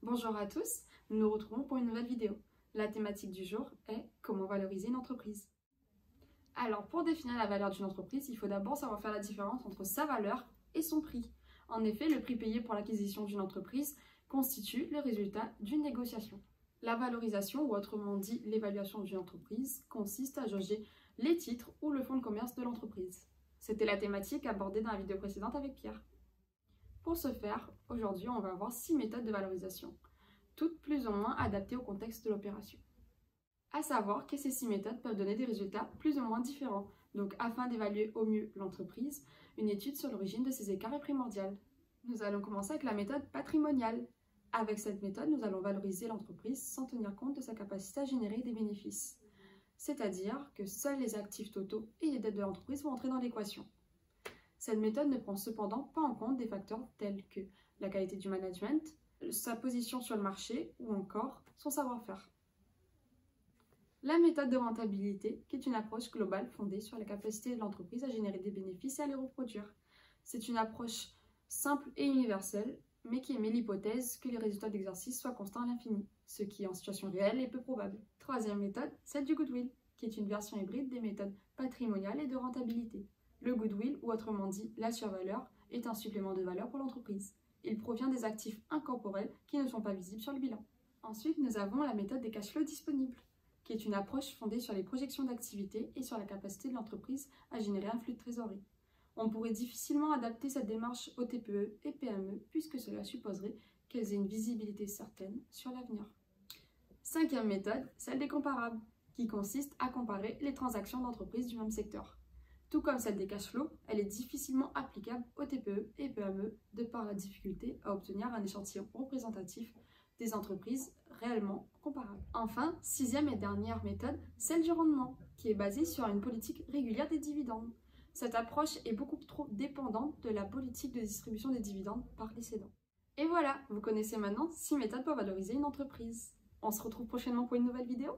Bonjour à tous, nous nous retrouvons pour une nouvelle vidéo. La thématique du jour est comment valoriser une entreprise. Alors pour définir la valeur d'une entreprise, il faut d'abord savoir faire la différence entre sa valeur et son prix. En effet, le prix payé pour l'acquisition d'une entreprise constitue le résultat d'une négociation. La valorisation, ou autrement dit l'évaluation d'une entreprise, consiste à jauger les titres ou le fonds de commerce de l'entreprise. C'était la thématique abordée dans la vidéo précédente avec Pierre. Pour ce faire, aujourd'hui, on va voir 6 méthodes de valorisation, toutes plus ou moins adaptées au contexte de l'opération. À savoir que ces 6 méthodes peuvent donner des résultats plus ou moins différents. Donc, afin d'évaluer au mieux l'entreprise, une étude sur l'origine de ces écarts est primordiale. Nous allons commencer avec la méthode patrimoniale. Avec cette méthode, nous allons valoriser l'entreprise sans tenir compte de sa capacité à générer des bénéfices. C'est-à-dire que seuls les actifs totaux et les dettes de l'entreprise vont entrer dans l'équation. Cette méthode ne prend cependant pas en compte des facteurs tels que la qualité du management, sa position sur le marché ou encore son savoir-faire. La méthode de rentabilité, qui est une approche globale fondée sur la capacité de l'entreprise à générer des bénéfices et à les reproduire. C'est une approche simple et universelle, mais qui émet l'hypothèse que les résultats d'exercice soient constants à l'infini, ce qui en situation réelle est peu probable. Troisième méthode, celle du goodwill, qui est une version hybride des méthodes patrimoniales et de rentabilité. Le goodwill, ou autrement dit la survaleur, est un supplément de valeur pour l'entreprise. Il provient des actifs incorporels qui ne sont pas visibles sur le bilan. Ensuite, nous avons la méthode des cash flows disponibles, qui est une approche fondée sur les projections d'activité et sur la capacité de l'entreprise à générer un flux de trésorerie. On pourrait difficilement adapter cette démarche aux TPE et PME puisque cela supposerait qu'elles aient une visibilité certaine sur l'avenir. Cinquième méthode, celle des comparables, qui consiste à comparer les transactions d'entreprises du même secteur. Tout comme celle des cash flows, elle est difficilement applicable aux TPE et PME de par la difficulté à obtenir un échantillon représentatif des entreprises réellement comparables. Enfin, sixième et dernière méthode, celle du rendement, qui est basée sur une politique régulière des dividendes. Cette approche est beaucoup trop dépendante de la politique de distribution des dividendes par les cédants. Et voilà, vous connaissez maintenant 6 méthodes pour valoriser une entreprise. On se retrouve prochainement pour une nouvelle vidéo.